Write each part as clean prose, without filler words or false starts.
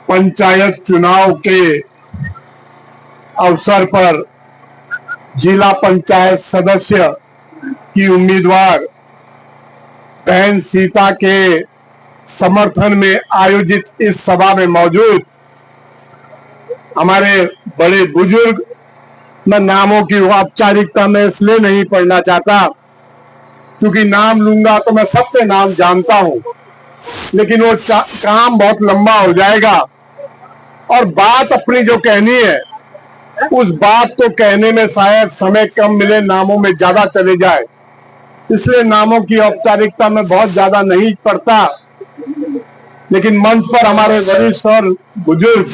पंचायत चुनाव के अवसर पर जिला पंचायत सदस्य की उम्मीदवार बहन सीता के समर्थन में आयोजित इस सभा में मौजूद हमारे बड़े बुजुर्ग, मैं नामों की औपचारिकता में इसलिए नहीं पढ़ना चाहता क्योंकि नाम लूंगा तो मैं सबके नाम जानता हूं, लेकिन वो काम बहुत लंबा हो जाएगा और बात अपनी जो कहनी है उस बात को कहने में शायद समय कम मिले, नामों में ज्यादा चले जाए, इसलिए नामों की औपचारिकता में बहुत ज्यादा नहीं पढ़ता। लेकिन मंच पर हमारे वरिष्ठ और बुजुर्ग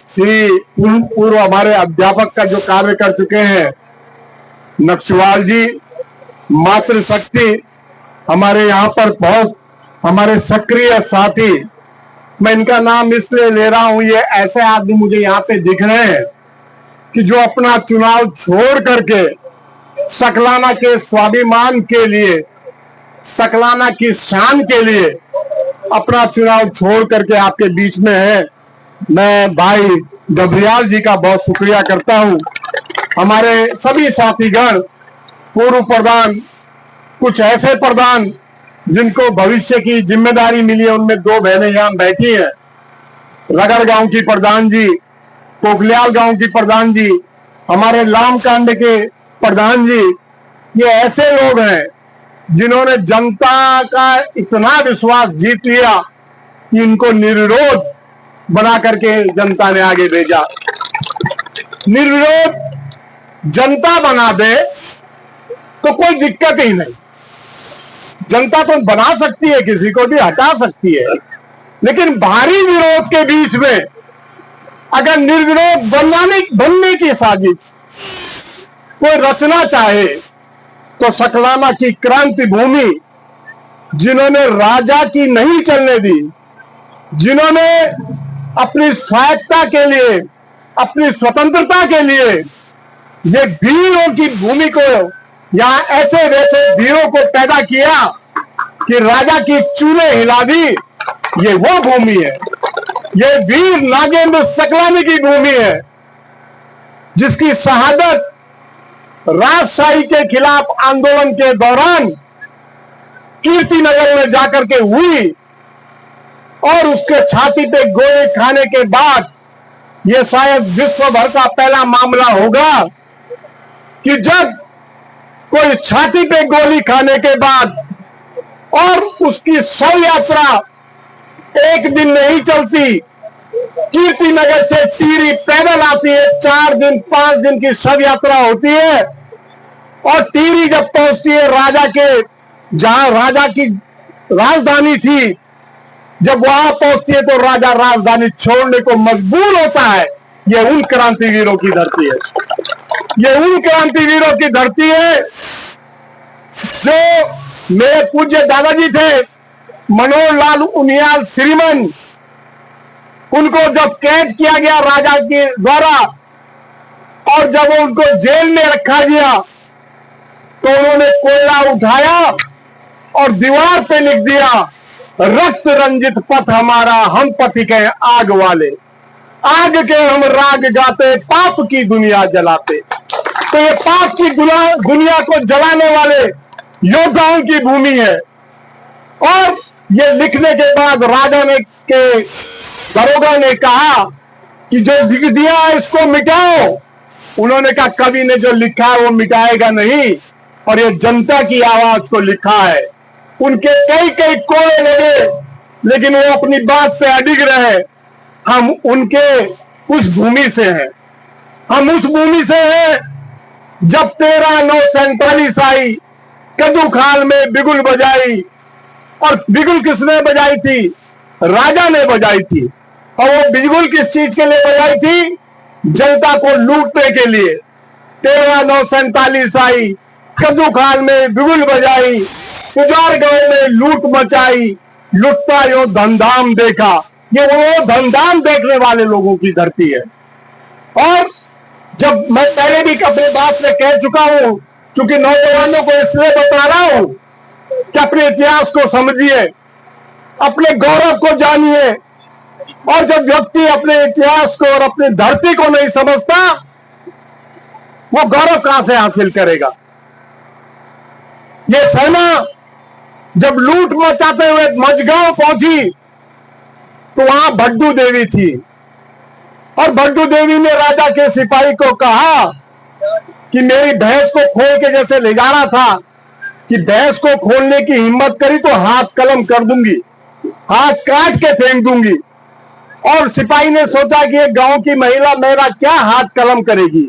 श्री पूर्व हमारे अध्यापक का जो कार्य कर चुके हैं नक्सवाल जी, मातृशक्ति, हमारे यहाँ पर बहुत हमारे सक्रिय साथी, मैं इनका नाम इसलिए ले रहा हूं, ये ऐसे आदमी मुझे यहाँ पे दिख रहे हैं कि जो अपना चुनाव छोड़ करके सकलाना के स्वाभिमान के लिए, सकलाना की शान के लिए अपना चुनाव छोड़ करके आपके बीच में है। मैं भाई गब्रियाल जी का बहुत शुक्रिया करता हूं। हमारे सभी साथीगण, पूर्व प्रधान, कुछ ऐसे प्रधान जिनको भविष्य की जिम्मेदारी मिली है, उनमें दो बहनें यहां बैठी हैं, रगड़ गांव की प्रधान जी, कोकलियाल गांव की प्रधान जी, हमारे लामकांड के प्रधान जी, ये ऐसे लोग हैं जिन्होंने जनता का इतना विश्वास जीत लिया कि इनको निर्विरोध बना करके जनता ने आगे भेजा। निर्विरोध जनता बना दे तो कोई दिक्कत ही नहीं, जनता तो बना सकती है, किसी को भी हटा सकती है, लेकिन भारी विरोध के बीच में अगर निर्विरोध बनने की साजिश कोई रचना चाहे तो सकलाना की क्रांति भूमि, जिन्होंने राजा की नहीं चलने दी, जिन्होंने अपनी स्वायत्तता के लिए, अपनी स्वतंत्रता के लिए ये वीरों की भूमि को, यहां ऐसे वैसे वीरों को पैदा किया कि राजा की चूल्हे हिला दी, ये वो भूमि है। ये वीर नागेंद्र सकलानी की भूमि है जिसकी शहादत राजशाही के खिलाफ आंदोलन के दौरान कीर्तिनगर में जाकर के हुई और उसके छाती पे गोले खाने के बाद यह शायद विश्व भर का पहला मामला होगा कि जब कोई छाती पे गोली खाने के बाद और उसकी शव यात्रा एक दिन नहीं चलती, कीर्तिनगर से टिहरी पैदल आती है, 4 दिन 5 दिन की शव यात्रा होती है और टिहरी जब पहुंचती है राजा के, जहां राजा की राजधानी थी, जब वहां पहुंचती है तो राजा राजधानी छोड़ने को मजबूर होता है। यह उन क्रांतिवीरों की धरती है, यह उन क्रांतिवीरों की धरती है जो मेरे पूज्य दादाजी थे मनोहर लाल उनियाल श्रीमन, उनको जब कैद किया गया राजा के द्वारा और जब उनको जेल में रखा गया तो उन्होंने कोयला उठाया और दीवार पे लिख दिया, रक्त रंजित पथ हमारा, हम पथिक हैं आग वाले, आग के हम राग गाते, पाप की दुनिया जलाते। तो ये पाप की दुनिया को जलाने वाले योद्धाओं की भूमि है। और ये लिखने के बाद राजा ने के दरोगा ने कहा कि जो लिख दिया है इसको मिटाओ। उन्होंने कहा कवि ने जो लिखा है वो मिटाएगा नहीं, और ये जनता की आवाज को लिखा है। उनके कई कई कोड़े लगे लेकिन वो अपनी बात पे अडिग रहे। हम उनके उस भूमि से हैं, हम उस भूमि से हैं जब 13/9/47 आई, कद्दू खाल में बिगुल बजाई, और बिगुल किसने बजाई थी? राजा ने बजाई थी। और वो बिगुल किस चीज के लिए बजाई थी? जनता को लूटने के लिए। 13/9/47 आई, कद्दू खाल में बिगुल बजाई, पुजार गांव में लूट मचाई, लुटता यो धनधाम देखा। ये वो धनधाम देखने वाले लोगों की धरती है। और जब मैं पहले भी अपने बात में कह चुका हूं, क्योंकि नौजवानों को इसलिए बता रहा हूं कि अपने इतिहास को समझिए, अपने गौरव को जानिए, और जब व्यक्ति अपने इतिहास को और अपनी धरती को नहीं समझता, वो गौरव कहां से हासिल करेगा। ये सेना जब लूट मचाते हुए मझगांव पहुंची तो वहां भड्डू देवी थी, और भड्डू देवी ने राजा के सिपाही को कहा कि मेरी भैंस को खोल के जैसे ले जा रहा था कि भैंस को खोलने की हिम्मत करी तो हाथ कलम कर दूंगी, हाथ काट के फेंक दूंगी। और सिपाही ने सोचा कि ये गांव की महिला मेरा क्या हाथ कलम करेगी,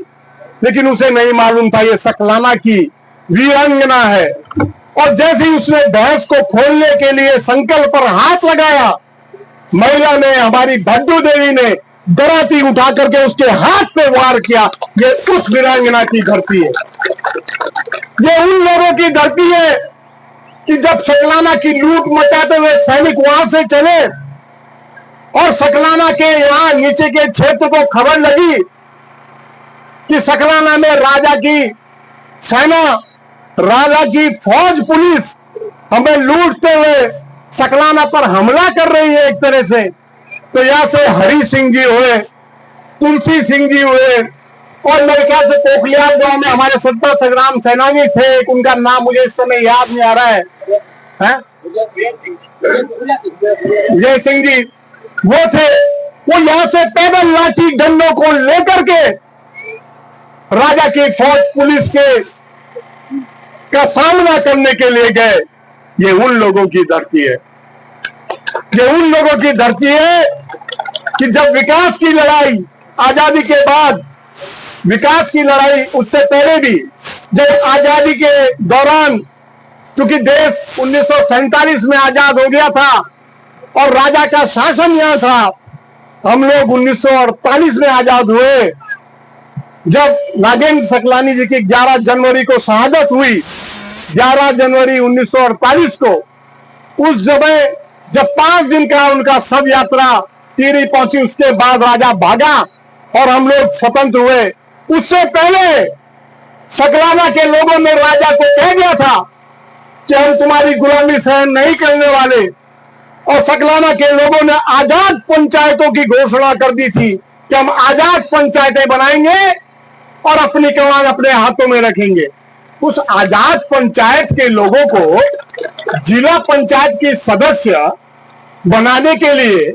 लेकिन उसे नहीं मालूम था ये सकलाना की वीरांगना है। और जैसे ही उसने भैंस को खोलने के लिए संकल्प पर हाथ लगाया, महिला ने, हमारी भड्डू देवी ने दराती उठा करके उसके हाथ पे वार किया। ये उस वीरांगना की धरती है, ये उन लोगों की धरती है कि जब सकलाना की लूट मचाते हुए सैनिक वहां से चले और सकलाना के यहां नीचे के क्षेत्र को खबर लगी कि सकलाना में राजा की सेना, राजा की फौज, पुलिस हमें लूटते हुए सकलाना पर हमला कर रही है एक तरह से, तो यहां से हरि सिंह जी हुए, तुलसी सिंह जी हुए, और मेरे ख्याल से पोखलियाल गांव में हमारे स्वतंत्रता संग्राम सेनानी थे, उनका नाम मुझे इस समय याद नहीं आ रहा है, विजय सिंह जी वो थे। वो यहां से पैदल लाठी डंडों को लेकर के राजा की फौज, पुलिस के का सामना करने के लिए गए। ये उन लोगों की धरती है, ये उन लोगों की धरती है कि जब विकास की लड़ाई, आजादी के बाद विकास की लड़ाई, उससे पहले भी जब आजादी के दौरान, चूंकि देश 1947 में आजाद हो गया था और राजा का शासन यहां था, हम लोग 1948 में आजाद हुए। जब नागेंद्र सकलानी जी की 11 जनवरी को शहादत हुई, 11 जनवरी 1948 को, उस समय जब 5 दिन का उनका शव यात्रा टिहरी पहुंची, उसके बाद राजा भागा और हम लोग स्वतंत्र हुए। उससे पहले सकलाना के लोगों ने राजा को कह दिया था कि हम तुम्हारी गुलामी सहन नहीं करने वाले, और सकलाना के लोगों ने आजाद पंचायतों की घोषणा कर दी थी कि हम आजाद पंचायतें बनाएंगे और अपनी कमान अपने हाथों में रखेंगे। उस आजाद पंचायत के लोगों को जिला पंचायत की सदस्य बनाने के लिए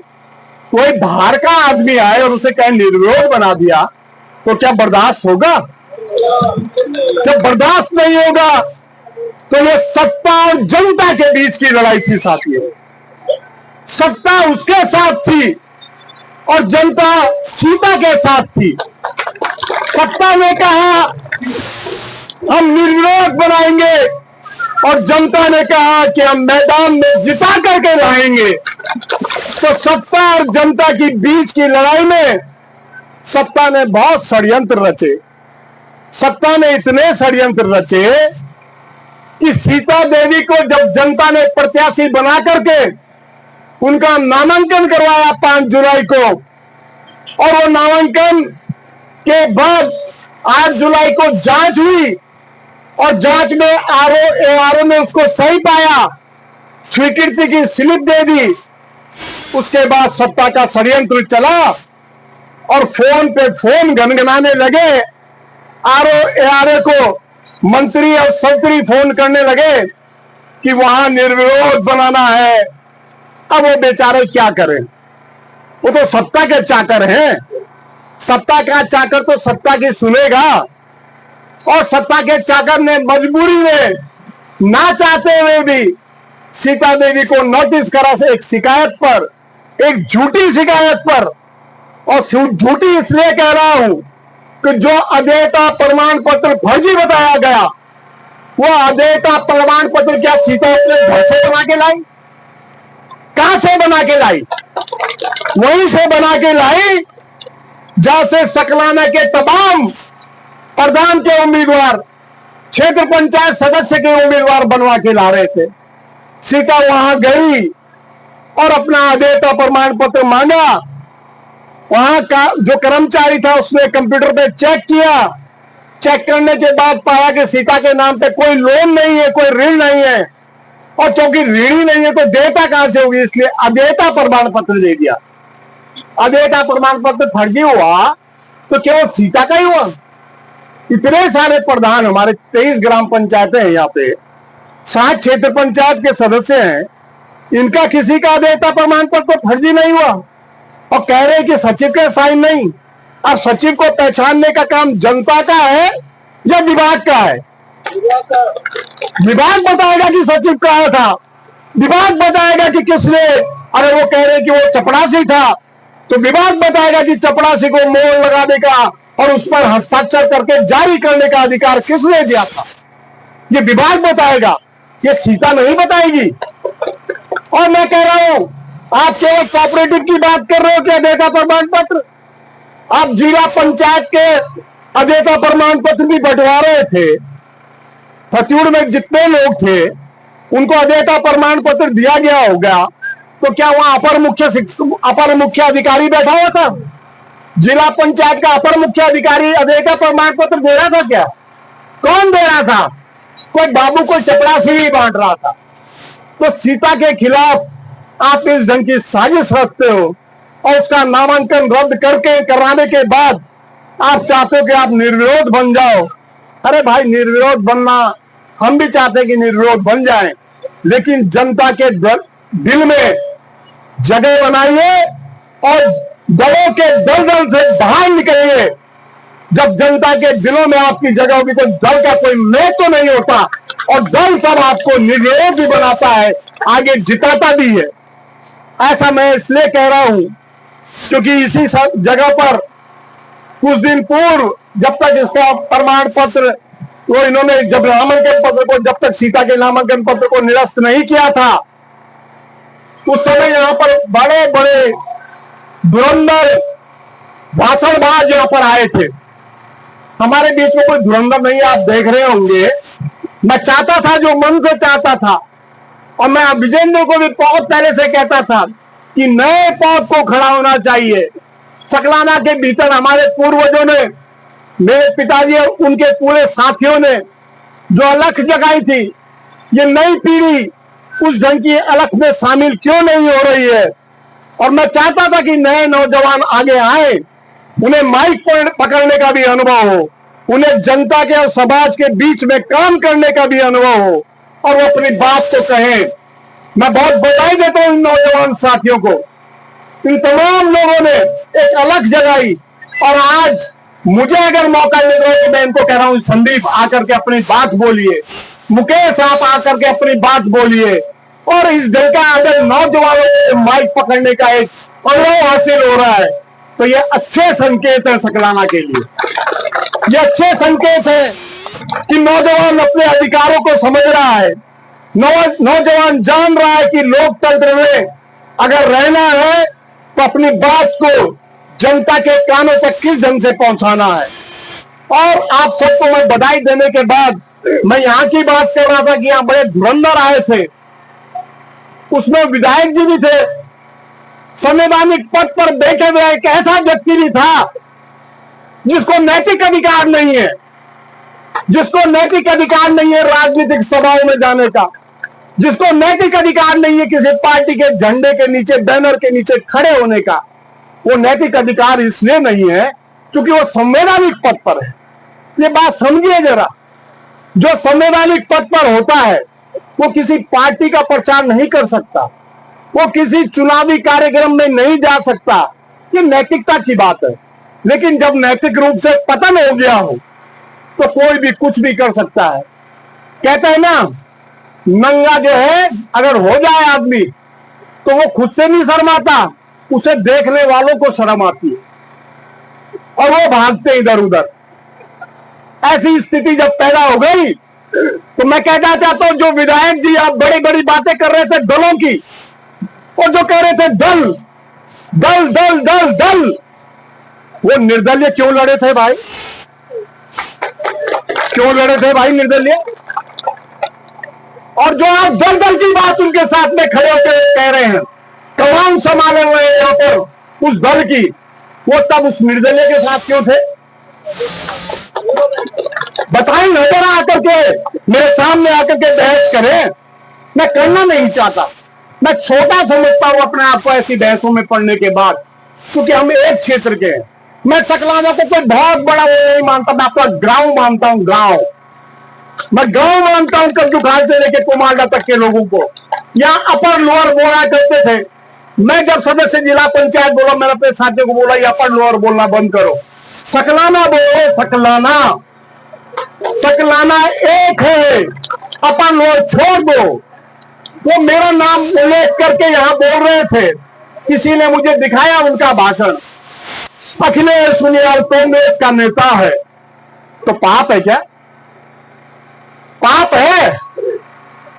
कोई बाहर का आदमी आए और उसे कहीं निर्विरोध बना दिया तो क्या बर्दाश्त होगा? जब बर्दाश्त नहीं होगा तो ये सत्ता और जनता के बीच की लड़ाई थी साथियों। सत्ता उसके साथ थी और जनता सीता के साथ थी। सत्ता ने कहा हम निर्विरोध बनाएंगे और जनता ने कहा कि हम मैदान में जिता करके लाएंगे। तो सत्ता और जनता की बीच की लड़ाई में सत्ता ने बहुत षड्यंत्र रचे। सत्ता ने इतने षड्यंत्र रचे कि सीता देवी को जब जनता ने प्रत्याशी बना करके उनका नामांकन करवाया 5 जुलाई को, और वो नामांकन के बाद 8 जुलाई को जांच हुई और जांच में एआरओ ने उसको सही पाया, स्वीकृति की स्लिप दे दी। उसके बाद सत्ता का षड्यंत्र चला और फोन पे फोन गनगनाने लगे। एआरओ को मंत्री और संतरी फोन करने लगे कि वहां निर्विरोध बनाना है। अब वो बेचारे क्या करें, वो तो सत्ता के चाकर हैं। सत्ता का चाकर तो सत्ता की सुनेगा, और सत्ता के चाकर ने मजबूरी में, ना चाहते हुए भी, सीता देवी को नोटिस करा से एक शिकायत पर, एक झूठी शिकायत पर। और झूठी इसलिए कह रहा हूं कि जो अदेयता प्रमाण पत्र फर्जी बताया गया, वो अदेयता प्रमाण पत्र क्या सीता अपने घर से बना के लाई? कहां से बना के लाई? वहीं से बना के लाई जहां से सकलाना के तमाम प्रधान के उम्मीदवार, क्षेत्र पंचायत सदस्य के उम्मीदवार बनवा के ला रहे थे। सीता वहां गई और अपना अदेयता प्रमाण पत्र मांगा। वहां का जो कर्मचारी था उसने कंप्यूटर पे चेक किया। चेक करने के बाद पाया कि सीता के नाम पे कोई लोन नहीं है, कोई ऋण नहीं है, और चूंकि ऋण ही नहीं है तो देयता कहां से होगी, इसलिए अदेयता प्रमाण पत्र दे दिया। अदेयता प्रमाण पत्र फर्जी हुआ तो केवल सीता का ही हुआ? इतने सारे प्रधान, हमारे 23 ग्राम पंचायतें हैं, यहाँ पे 7 क्षेत्र पंचायत के सदस्य हैं, इनका किसी का अदेयता प्रमाण पत्र फर्जी नहीं हुआ और कह रहे हैं कि सचिव के साइन नहीं। अब सचिव को पहचानने का काम जनता का है या विभाग का है? विभाग बताएगा कि सचिव कहाँ था, विभाग बताएगा कि किसने, अरे वो कह रहे कि वो चपरासी था तो विभाग बताएगा कि चपरासी को मोहर लगाने का और उस पर हस्ताक्षर करके जारी करने का अधिकार किसने दिया था, ये विभाग बताएगा, ये सीता नहीं बताएगी। और मैं कह रहा हूं, आप केवल कोऑपरेटिव की बात कर रहे हो कि अदेयता प्रमाण पत्र, आप जिला पंचायत के अदेयता प्रमाण पत्र भी बंटवा रहे थे। छत्तीसगढ़ में जितने लोग थे उनको अदेयता प्रमाण पत्र दिया गया होगा, तो क्या वहां अपर मुख्य अधिकारी बैठा हुआ था? जिला पंचायत का अपर मुख्य अधिकारी अदेयता प्रमाण पत्र दे रहा था क्या? कौन दे रहा था? कोई बाबू, कोई चपरासी ही बांट रहा था। तो सीता के खिलाफ आप इस ढंग की साजिश रचते हो और उसका नामांकन रद्द करके कराने के बाद आप चाहते हो कि आप निर्विरोध बन जाओ। अरे भाई, निर्विरोध बनना हम भी चाहते हैं कि निर्विरोध बन जाएं, लेकिन जनता के दिल में जगह बनाइए और दलों के दलदल से बाहर निकलिए। जब जनता के दिलों में आपकी जगह होगी तो दल का कोई मैं तो नहीं होता और दल सब आपको निर्विरोध भी बनाता है, आगे जिताता भी है। ऐसा मैं इसलिए कह रहा हूं क्योंकि इसी जगह पर कुछ दिन पूर्व जब तक इसका प्रमाण पत्र वो इन्होंने जब नामांकन पत्र को, जब तक सीता के नामांकन पत्र को निरस्त नहीं किया था, उस समय यहां पर बड़े बड़े धुरंधर भाषणबाज यहां पर आए थे। हमारे बीच में कोई धुरंधर नहीं, आप देख रहे होंगे। मैं चाहता था, जो मन से चाहता था, और मैं विजेंद्र को भी बहुत पहले से कहता था कि नए पौध को खड़ा होना चाहिए। सकलाना के भीतर हमारे पूर्वजों ने, मेरे पिताजी और उनके पूरे साथियों ने जो अलख जगाई थी, ये नई पीढ़ी उस ढंग की अलख में शामिल क्यों नहीं हो रही है? और मैं चाहता था कि नए नौजवान आगे आए, उन्हें माइक पकड़ने का भी अनुभव हो, उन्हें जनता के और समाज के बीच में काम करने का भी अनुभव हो और वो अपनी बात को कहें। मैं बहुत बधाई देता हूं इन नौजवान साथियों को। इन तमाम लोगों ने एक अलग जगाई और आज मुझे अगर मौका मिल रहा है तो मैं इनको कह रहा हूं, संदीप आकर के अपनी बात बोलिए, मुकेश आप आकर के अपनी बात बोलिए। और इस ढंग का अगर नौजवानों को माइक पकड़ने का एक अनुभव हासिल हो रहा है तो ये अच्छे संकेत है सकलाना के लिए। ये अच्छे संकेत है कि नौजवान अपने अधिकारों को समझ रहा है, नौजवान जान रहा है कि लोकतंत्र में अगर रहना है तो अपनी बात को जनता के कानों तक किस ढंग से पहुंचाना है। और आप सबको मैं बधाई देने के बाद मैं यहां की बात कर रहा था कि यहां बड़े धुरंधर आए थे, उसमें विधायक जी भी थे, संवैधानिक पद पर बैठे हुए एक ऐसा व्यक्ति भी था जिसको नैतिक अधिकार नहीं है, जिसको नैतिक अधिकार नहीं है राजनीतिक सभाओं में जाने का, जिसको नैतिक अधिकार नहीं है किसी पार्टी के झंडे के नीचे, बैनर के नीचे खड़े होने का। वो नैतिक अधिकार इसलिए नहीं है क्योंकि वो संवैधानिक पद पर है। ये बात समझिए जरा, जो संवैधानिक पद पर होता है वो किसी पार्टी का प्रचार नहीं कर सकता, वो किसी चुनावी कार्यक्रम में नहीं जा सकता। ये नैतिकता की बात है। लेकिन जब नैतिक रूप से पतन हो गया हो तो कोई भी कुछ भी कर सकता है। कहते हैं ना, नंगा जो है अगर हो जाए आदमी तो वो खुद से नहीं शर्माता, उसे देखने वालों को शर्म आती है और वो भागते इधर उधर। ऐसी स्थिति जब पैदा हो गई तो मैं कहना चाहता हूं, जो विधायक जी आप बड़ी बड़ी बातें कर रहे थे दलों की, और जो कह रहे थे दल दल दल दल दल, वो निर्दलीय क्यों लड़े थे भाई? क्यों लड़े थे भाई निर्दलीय? और जो आप दल दल की बात उनके साथ में खड़े होकर कह रहे हैं, कौन संभाले हुए हैं यहां पर उस दल की, वो तब उस निर्दलीय के साथ क्यों थे? बताएं नजर आकर के, मेरे सामने आकर के बहस करें। मैं करना नहीं चाहता, मैं छोटा समझता हूं अपने आप को ऐसी बहसों में पड़ने के बाद। क्योंकि हम एक क्षेत्र के हैं। मैं सकलाना को कोई बहुत बड़ा वो नहीं मानता, मैं आपका गांव मानता हूं, गांव। मैं गांव मानता हूं कद्दूखाल से लेके कुमारडा तक के लोगों को। यहां अपर लोअर बोला करते थे। मैं जब सदस्य जिला पंचायत बोला, मैंने अपने साथियों को बोला ये अपर लोअर बोलना बंद करो, सकलाना बोलो, सकलाना। सकलाना एक है, अपर लोअर छोड़ दो। वो मेरा नाम उल्लेख करके यहां बोल रहे थे, किसी ने मुझे दिखाया उनका भाषण। अखिलेश सुनियाल कांग्रेस का नेता है, तो पाप है क्या? पाप है?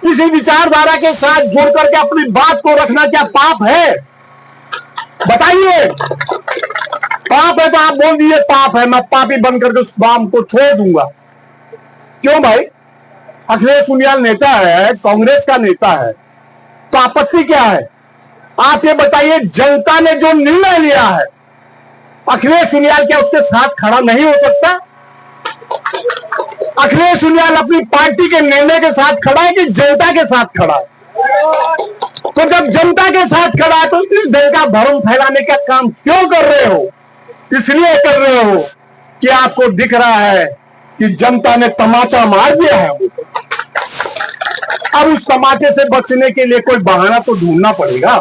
किसी विचारधारा के साथ जुड़ करके अपनी बात को रखना क्या पाप है? बताइए। पाप है तो आप बोल दीजिए पाप है, मैं पापी बन करके उस काम को छोड़ दूंगा। क्यों भाई? अखिलेश सुनियाल नेता है, कांग्रेस का नेता है, तो आपत्ति क्या है? आप ये बताइए, जनता ने जो निर्णय लिया है, अखिलेश सुनियाल क्या उसके साथ खड़ा नहीं हो सकता? अखिलेश सुनियाल अपनी पार्टी के निर्णय के साथ खड़ा है कि जनता के साथ खड़ा है? तो जब जनता के साथ खड़ा है तो इस दल का भ्रम फैलाने का काम क्यों कर रहे हो? इसलिए कर रहे हो कि आपको दिख रहा है कि जनता ने तमाचा मार दिया है। अब उस तमाचे से बचने के लिए कोई बहाना तो ढूंढना पड़ेगा।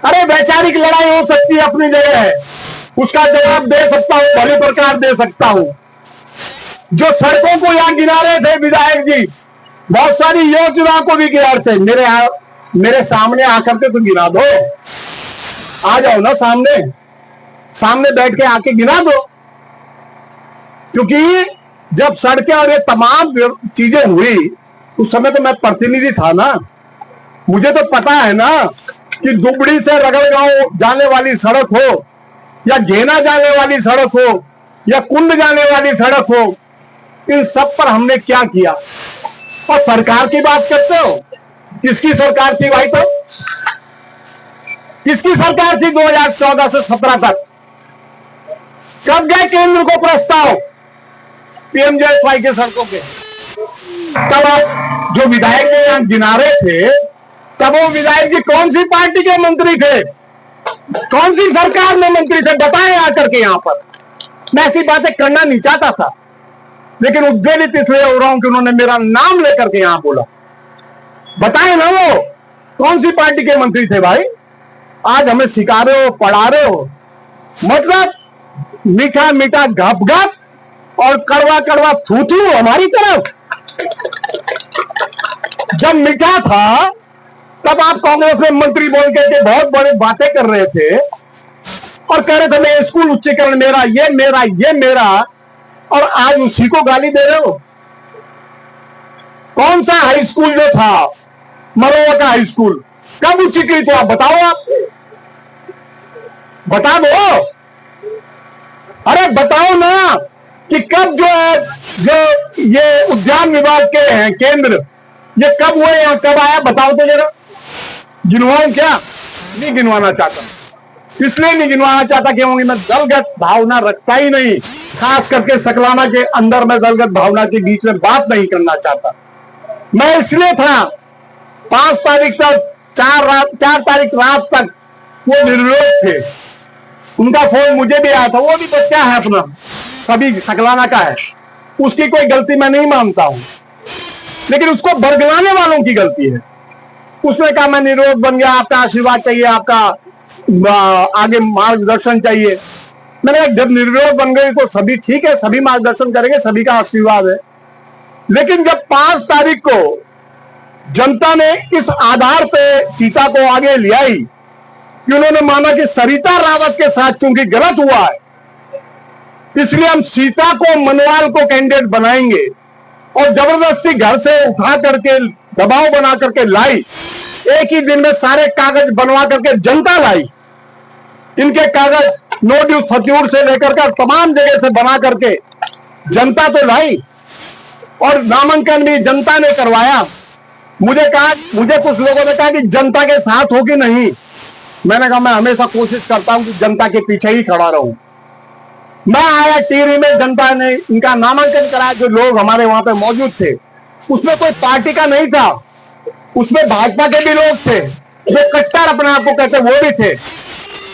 अरे वैचारिक लड़ाई हो सकती है, अपनी जगह है, उसका जवाब दे सकता हूं, भली प्रकार दे सकता हूं। जो सड़कों को यहां गिरा रहे थे विधायक जी, बहुत सारी योजनाओं को भी गिरा रहे थे, मेरे सामने आकर के तो गिरा दो। आ जाओ ना सामने बैठ के आके गिरा दो। क्योंकि जब सड़कें और ये तमाम चीजें हुई उस समय तो मैं प्रतिनिधि था ना, मुझे तो पता है ना कि दुबड़ी से रगड़गांव जाने वाली सड़क हो या घेना जाने वाली सड़क हो या कुंड जाने वाली सड़क हो, इन सब पर हमने क्या किया। और सरकार की बात करते हो, किसकी सरकार थी भाई? तो किसकी सरकार थी 2014 से 17 तक? कब गए केंद्र को प्रस्ताव पीएमजीएसवाई के सड़कों के? तब जो विधायक ने यहां गिना रहे थे, तब वो विधायक जी कौन सी पार्टी के मंत्री थे, कौन सी सरकार में मंत्री थे? बताएं आकर के यहां पर। मैं ऐसी बातें करना नहीं चाहता था, लेकिन उद्वेलित इसलिए हो रहा हूं कि उन्होंने मेरा नाम लेकर के यहां बोला। बताएं ना वो कौन सी पार्टी के मंत्री थे भाई? आज हमें सिखा रहे हो, पढ़ा रहे हो। मतलब मीठा मीठा गप गप और कड़वा कड़वा थू थू हमारी तरफ। जब मीठा था तब आप कांग्रेस में मंत्री बोल के बहुत बड़ी बातें कर रहे थे और कह रहे थे मैं स्कूल उच्चीकरण मेरा, ये मेरा, ये मेरा, और आज उसी को गाली दे रहे हो। कौन सा हाई स्कूल जो था, मरोवा का हाई स्कूल, कब उच्चीकृत हुआ? बताओ, आप बता दो। अरे बताओ ना कि कब जो है, जो ये उद्यान विभाग के हैं केंद्र, ये कब हुए, यहां कब आया? बताओ तो जरा। गिनवाऊं क्या? नहीं गिनवाना चाहता, इसलिए नहीं गिनवाना चाहता क्योंकि मैं दलगत भावना रखता ही नहीं। खास करके सकलाना के अंदर मैं दलगत भावना के बीच में बात नहीं करना चाहता। मैं इसलिए था 5 तारीख तक, 4 तारीख रात तक वो निर्विरोध थे। उनका फोन मुझे भी आया था। वो भी बच्चा है अपना, सभी सकलाना का है, उसकी कोई गलती मैं नहीं मानता हूं, लेकिन उसको बरगलाने वालों की गलती है। उसने कहा मैं निर्विरोध बन गया, आपका आशीर्वाद चाहिए, आपका आगे मार्गदर्शन चाहिए। मैंने कहा जब निर्विरोध बन गए तो सभी ठीक है, सभी मार्गदर्शन करेंगे, सभी का आशीर्वाद है। लेकिन जब 5 तारीख को जनता ने इस आधार पे सीता को आगे ले आई कि उन्होंने माना कि सरिता रावत के साथ चूंकि गलत हुआ है, इसलिए हम सीता को, मनवाल को कैंडिडेट बनाएंगे, और जबरदस्ती घर से उठा करके दबाव बना करके लाई। एक ही दिन में सारे कागज बनवा करके जनता लाई। इनके कागज नो ड्यूज छत्तीसगढ़ से लेकर के तमाम जगह से बना करके जनता तो लाई, और नामांकन भी जनता ने करवाया। मुझे कुछ लोगों ने कहा कि जनता के साथ हो कि नहीं। मैंने कहा मैं हमेशा कोशिश करता हूं कि जनता के पीछे ही खड़ा रहूं। मैं आया टिहरी में, जनता ने इनका नामांकन कराया। जो लोग हमारे वहां पे मौजूद थे उसमें कोई पार्टी का नहीं था, उसमें भाजपा के भी लोग थे, जो कट्टर अपने आप को कहते वो भी थे।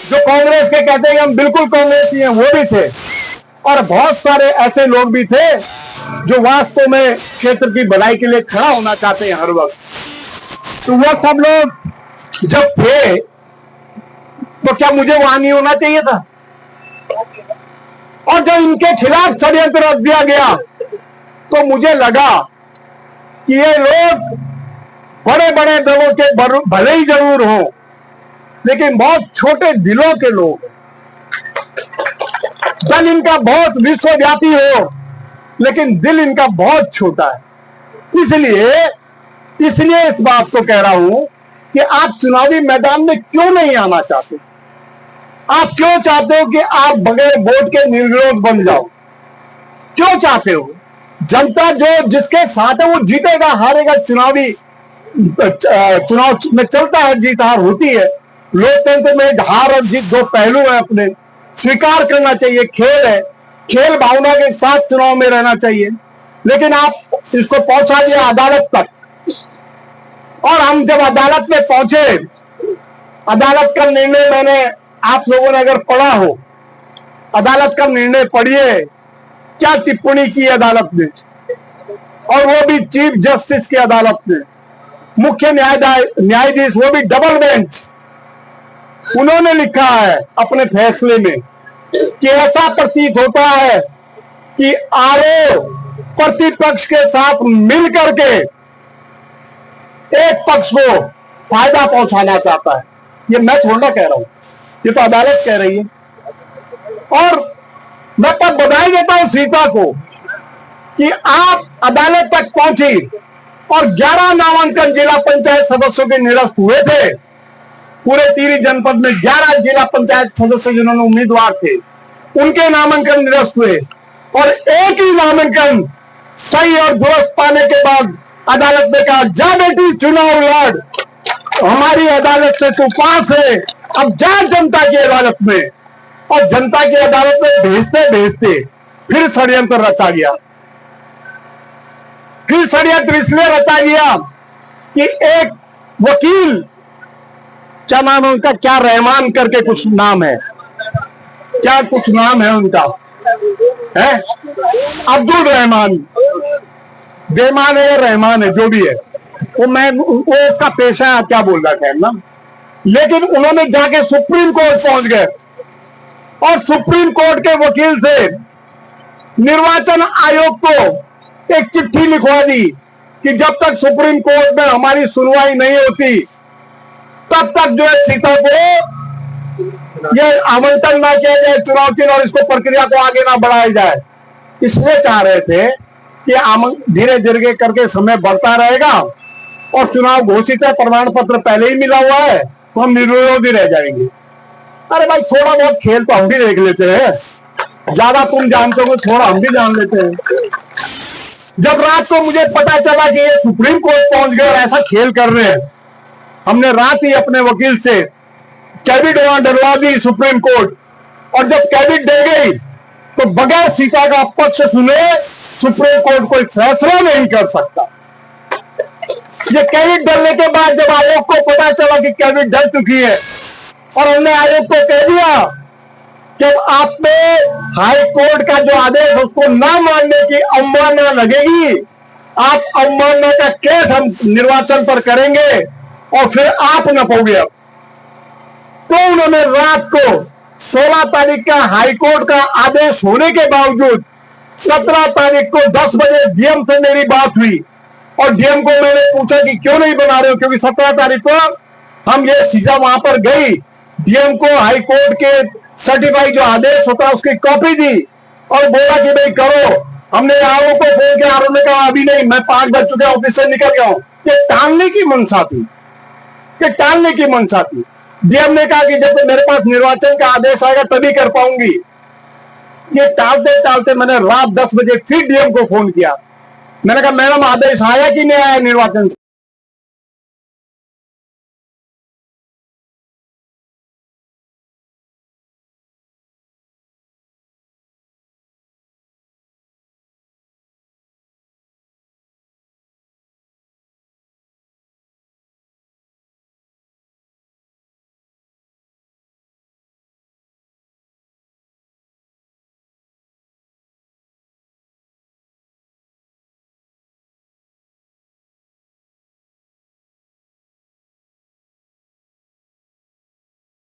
जो कांग्रेस के कहते हैं कि हम बिल्कुल कांग्रेसी हैं, वो भी थे। और बहुत सारे ऐसे लोग भी थे जो वास्तव में क्षेत्र की भलाई के लिए खड़ा होना चाहते हैं हर वक्त। तो वो सब लोग जब थे तो क्या मुझे वहां नहीं होना चाहिए था? और जब इनके खिलाफ षड्यंत्र रच दिया गया तो मुझे लगा कि ये लोग बड़े बड़े दलों के भले ही जरूर हों, लेकिन बहुत छोटे दिलों के लोग। दल इनका बहुत विश्वव्यापी हो, लेकिन दिल इनका बहुत छोटा है। इसलिए इस बात को कह रहा हूं कि आप चुनावी मैदान में क्यों नहीं आना चाहते? आप क्यों चाहते हो कि आप बगैर वोट के निर्विरोध बन जाओ? क्यों चाहते हो? जनता जो जिसके साथ है वो जीतेगा हारेगा। चुनाव में चलता है, जीत हार होती है। लोकतंत्र में हार और जीत दो पहलू है, अपने स्वीकार करना चाहिए। खेल है, खेल भावना के साथ चुनाव में रहना चाहिए। लेकिन आप इसको पहुंचा दिया अदालत तक, और हम जब अदालत में पहुंचे, अदालत का निर्णय मैंने, आप लोगों ने अगर पढ़ा हो, अदालत का निर्णय पढ़िए, क्या टिप्पणी की अदालत ने, और वो भी चीफ जस्टिस की अदालत ने, मुख्य न्यायाधीश, वो भी डबल बेंच। उन्होंने लिखा है अपने फैसले में कि ऐसा प्रतीत होता है कि आरोप प्रतिपक्ष के साथ मिलकर के एक पक्ष को फायदा पहुंचाना चाहता है। ये मैं थोड़ा कह रहा हूं, ये तो अदालत कह रही है। और मैं तब बधाई देता हूं सीता को कि आप अदालत तक पहुंची और 11 नामांकन जिला पंचायत सदस्यों के निरस्त हुए थे। पूरे टिहरी जनपद में 11 जिला पंचायत सदस्य जिन्होंने उम्मीदवार थे, उनके नामांकन निरस्त हुए। और एक ही नामांकन सही और दुरुस्त पाने के बाद अदालत ने कहा, जा बेटी चुनाव लड़, हमारी अदालत से तू पास है, अब जा जनता की अदालत में। और जनता की अदालत में भेजते भेजते फिर षड्यंत्र रचा गया। फिर षड्यंत्र इसलिए रचा गया कि एक वकील, क्या नाम है उनका, क्या रहमान करके कुछ नाम है, क्या कुछ नाम है उनका, है अब्दुल रहमान, बेमान है या रहमान है, जो भी है, वो उसका पेशा है, क्या बोल रहा है ना। लेकिन उन्होंने जाके सुप्रीम कोर्ट पहुंच गए और सुप्रीम कोर्ट के वकील से निर्वाचन आयोग को एक चिट्ठी लिखवा दी कि जब तक सुप्रीम कोर्ट में हमारी सुनवाई नहीं होती, तब तक जो है सीता को ये आमंत्रण ना किया जाए चुनाव चिन्ह, और इसको प्रक्रिया को आगे ना बढ़ाया जाए। इसलिए चाह रहे थे कि धीरे धीरे करके समय बढ़ता रहेगा और चुनाव घोषित है, प्रमाण पत्र पहले ही मिला हुआ है, तो हम निर्विरोध ही रह जाएंगे। अरे भाई, थोड़ा बहुत खेल तो हम भी देख लेते हैं, ज्यादा तुम जानते हो, थोड़ा हम भी जान लेते हैं। जब रात को मुझे पता चला कि ये सुप्रीम कोर्ट पहुंच गए और ऐसा खेल कर रहे हैं, हमने रात ही अपने वकील से कैबिनेट वहां डलवा दी सुप्रीम कोर्ट। और जब कैबिनेट डल गई तो बगैर सीता का पक्ष सुने सुप्रीम कोर्ट कोई फैसला नहीं कर सकता। ये कैबिनेट डलने के बाद जब आयोग को पता चला कि कैबिनेट डल चुकी है, और हमने आयोग को कह दिया कि आप पे हाई कोर्ट का जो आदेश है उसको ना मानने की अवमानना लगेगी, आप अवमानना का केस हम निर्वाचन पर करेंगे और फिर आप न पाओगे। अब तो उन्होंने रात को 16 तारीख का हाईकोर्ट का आदेश होने के बावजूद 17 तारीख को 10 बजे डीएम से मेरी बात हुई, और डीएम को मैंने पूछा कि क्यों नहीं बना रहे हो, क्योंकि 17 तारीख को हम ये सीधा वहां पर गई, डीएम को हाईकोर्ट के सर्टिफाइड जो आदेश होता है उसकी कॉपी दी और बोला कि भाई करो। हमने आरोप को फोन किया, आरोप ने कहा अभी नहीं, मैं 5 बज चुके ऑफिस से निकल गया हूं। ये टालने की मंशा थी, ये टालने की मंशा थी। डीएम ने कहा कि जब मेरे पास निर्वाचन का आदेश आएगा तभी कर पाऊंगी। ये टालते टालते मैंने रात 10 बजे फिर डीएम को फोन किया। मैंने कहा मैडम आदेश आया कि नहीं आया निर्वाचन से?